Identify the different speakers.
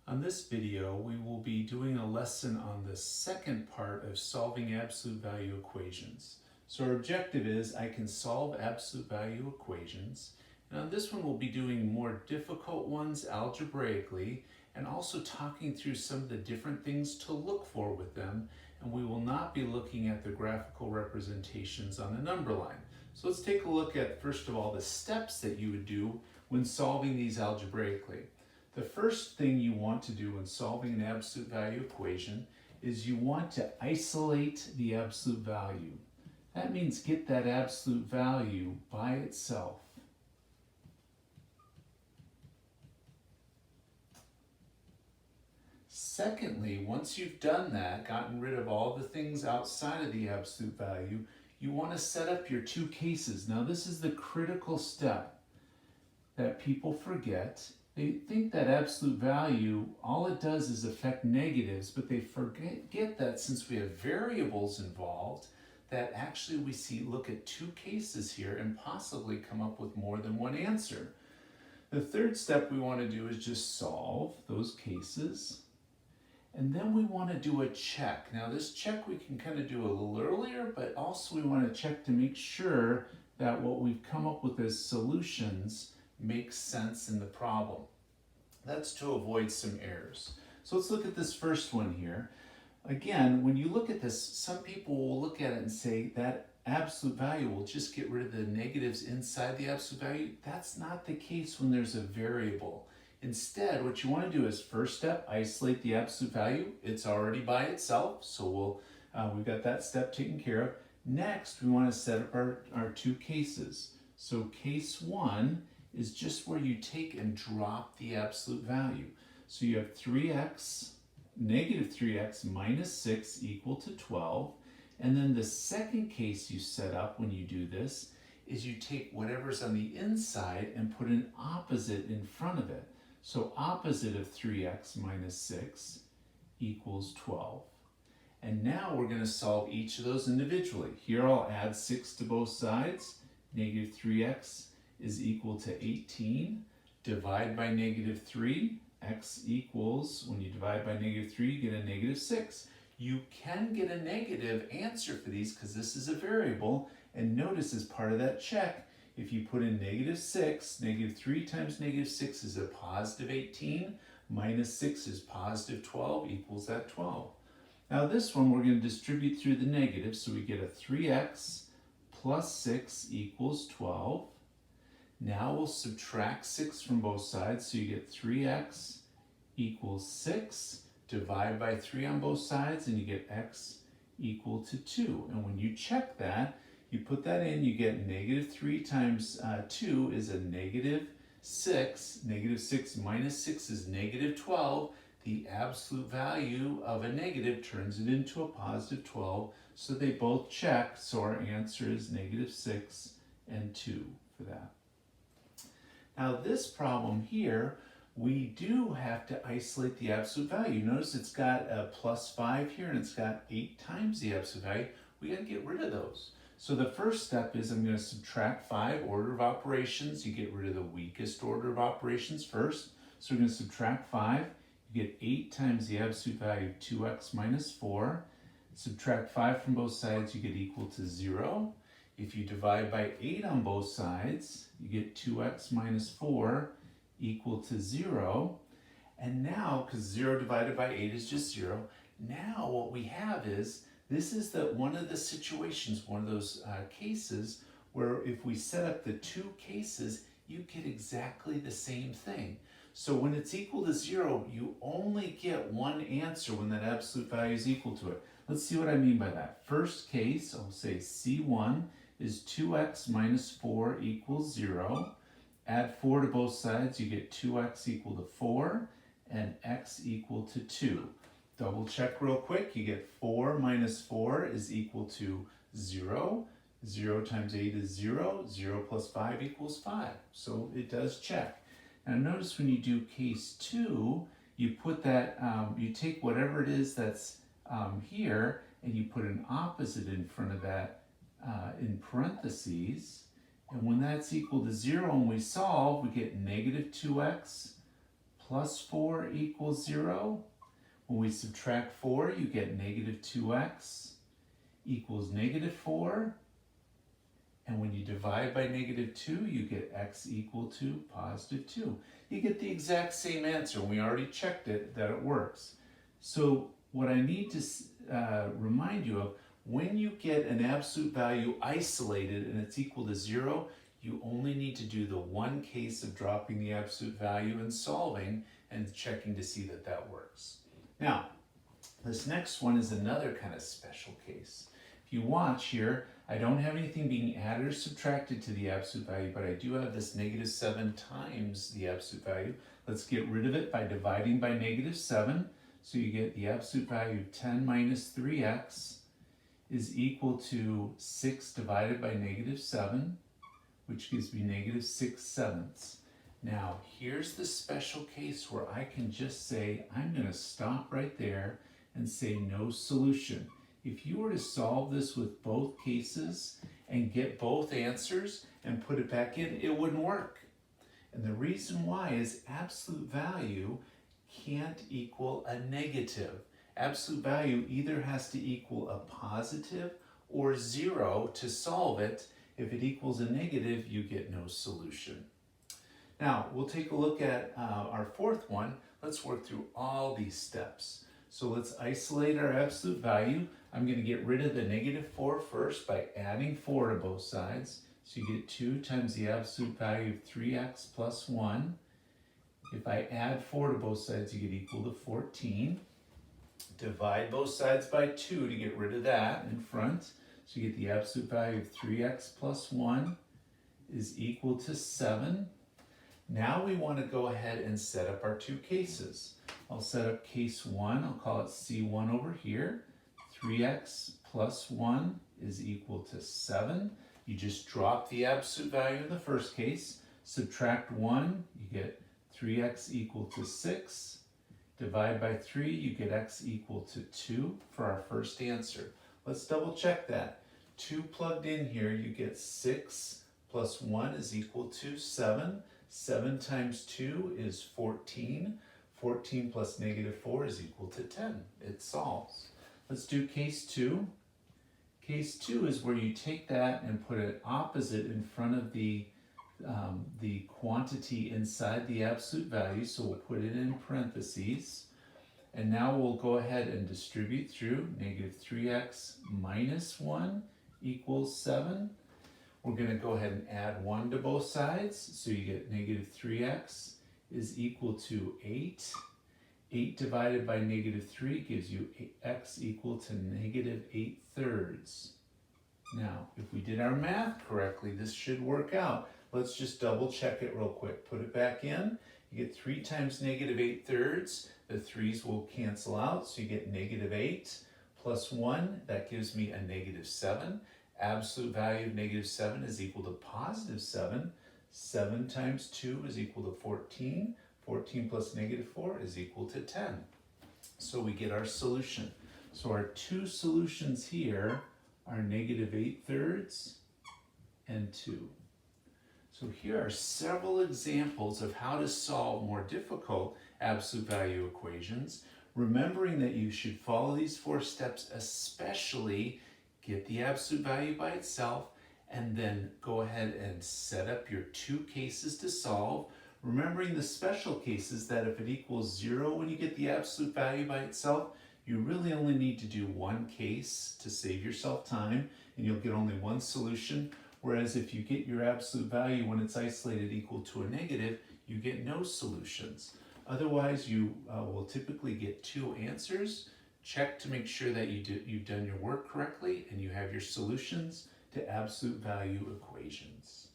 Speaker 1: On this video, we will be doing a lesson on the second part of solving absolute value equations. So our objective is I can solve absolute value equations. And on this one, we'll be doing more difficult ones algebraically and also talking through some of the different things to look for with them. And we will not be looking at the graphical representations on the number line. So let's take a look at, first of all, the steps that you would do when solving these algebraically. The first thing you want to do when solving an absolute value equation is you want to isolate the absolute value. That means get that absolute value by itself. Secondly, once you've done that, gotten rid of all the things outside of the absolute value, you want to set up your two cases. Now this is the critical step that people forget. They think that absolute value, all it does is affect negatives, but they forget that since we have variables involved, that actually look at two cases here and possibly come up with more than one answer. The third step we want to do is just solve those cases. And then we want to do a check. Now this check we can kind of do a little earlier, but also we want to check to make sure that what we've come up with as solutions makes sense in the problem. That's to avoid some errors. So let's look at this first one here. Again, when you look at this, some people will look at it and say that absolute value will just get rid of the negatives inside the absolute value. That's not the case when there's a variable. Instead, what you want to do is first step, isolate the absolute value. It's already by itself, so we've got that step taken care of. Next, we want to set up our two cases. So case one is just where you take and drop the absolute value. So you have 3x, negative 3x minus 6 equal to 12. And then the second case you set up when you do this is you take whatever's on the inside and put an opposite in front of it. So opposite of 3x minus 6 equals 12. And now we're going to solve each of those individually. Here I'll add 6 to both sides. Negative 3x is equal to 18. Divide by negative 3. X equals, when you divide by negative 3, you get a negative 6. You can get a negative answer for these because this is a variable. And notice as part of that check, if you put in negative 6, negative 3 times negative 6 is a positive 18. Minus 6 is positive 12 equals that 12. Now this one we're going to distribute through the negatives, so we get a 3x plus 6 equals 12. Now we'll subtract 6 from both sides, so you get 3x equals 6. Divide by 3 on both sides, and you get x equal to 2. And when you check that, you put that in, you get negative 3 times 2 is a negative 6. Negative 6 minus 6 is negative 12. The absolute value of a negative turns it into a positive 12. So they both check, so our answer is negative 6 and 2 for that. Now this problem here, we do have to isolate the absolute value. Notice it's got a plus 5 here and it's got 8 times the absolute value. We got to get rid of those. So the first step is I'm going to subtract 5, order of operations. You get rid of the weakest order of operations first. So we're going to subtract 5. You get 8 times the absolute value of 2x minus 4. Subtract 5 from both sides, you get equal to 0. If you divide by 8 on both sides, you get 2x minus 4 equal to 0. And now, because 0 divided by 8 is just 0, now what we have is, this is one of the situations, one of those cases where if we set up the two cases, you get exactly the same thing. So when it's equal to 0, you only get one answer when that absolute value is equal to it. Let's see what I mean by that. First case, I'll say C1 is 2x minus 4 equals 0. Add 4 to both sides, you get 2x equal to 4 and x equal to 2. Double check real quick, you get 4 minus 4 is equal to 0. 0 times 8 is 0. 0 plus 5 equals 5. So it does check. Now notice when you do case 2, you put that, you take whatever it is that's here and you put an opposite in front of that in parentheses. And when that's equal to 0 and we solve, we get negative 2x plus 4 equals 0. When we subtract 4, you get negative 2x equals negative 4. And when you divide by negative 2, you get x equal to positive 2. You get the exact same answer. We already checked it, that it works. So what I need to remind you of, when you get an absolute value isolated and it's equal to 0, you only need to do the one case of dropping the absolute value and solving and checking to see that that works. Now, this next one is another kind of special case. If you watch here, I don't have anything being added or subtracted to the absolute value, but I do have this negative 7 times the absolute value. Let's get rid of it by dividing by negative 7. So you get the absolute value of 10 minus 3x is equal to 6 divided by negative 7, which gives me negative 6/7. Now, here's the special case where I can just say, I'm going to stop right there and say no solution. If you were to solve this with both cases and get both answers and put it back in, it wouldn't work. And the reason why is absolute value can't equal a negative. Absolute value either has to equal a positive or 0 to solve it. If it equals a negative, you get no solution. Now, we'll take a look at our fourth one. Let's work through all these steps. So let's isolate our absolute value. I'm going to get rid of the negative 4 first by adding 4 to both sides. So you get 2 times the absolute value of 3x plus 1. If I add 4 to both sides, you get equal to 14. Divide both sides by 2 to get rid of that in front. So you get the absolute value of 3x plus 1 is equal to 7. Now we want to go ahead and set up our two cases. I'll set up case 1, I'll call it C1 over here. 3x plus 1 is equal to 7. You just drop the absolute value in the first case, subtract 1, you get 3x equal to 6. Divide by 3, you get x equal to 2 for our first answer. Let's double check that. 2 plugged in here, you get 6 plus 1 is equal to 7. 7 times 2 is 14. 14 plus negative 4 is equal to 10. It solves. Let's do case 2. Case 2 is where you take that and put it opposite in front of the quantity inside the absolute value. So we'll put it in parentheses. And now we'll go ahead and distribute through. Negative 3x minus 1 equals 7. We're going to go ahead and add 1 to both sides. So you get negative 3x is equal to 8. 8 divided by negative 3 gives you x equal to negative 8/3. Now, if we did our math correctly, this should work out. Let's just double check it real quick. Put it back in. You get 3 times negative 8/3. The 3's will cancel out, so you get negative 8 plus 1. That gives me a negative 7. Absolute value of negative 7 is equal to positive 7. 7 times 2 is equal to 14. 14 plus negative 4 is equal to 10. So we get our solution. So our two solutions here are negative 8/3 and 2. So here are several examples of how to solve more difficult absolute value equations, remembering that you should follow these 4 steps, especially get the absolute value by itself, and then go ahead and set up your 2 cases to solve, remembering the special cases that if it equals 0 when you get the absolute value by itself, you really only need to do 1 case to save yourself time, and you'll get only 1 solution. Whereas if you get your absolute value when it's isolated equal to a negative, you get no solutions. Otherwise, you will typically get 2 answers. Check to make sure that you've done your work correctly and you have your solutions to absolute value equations.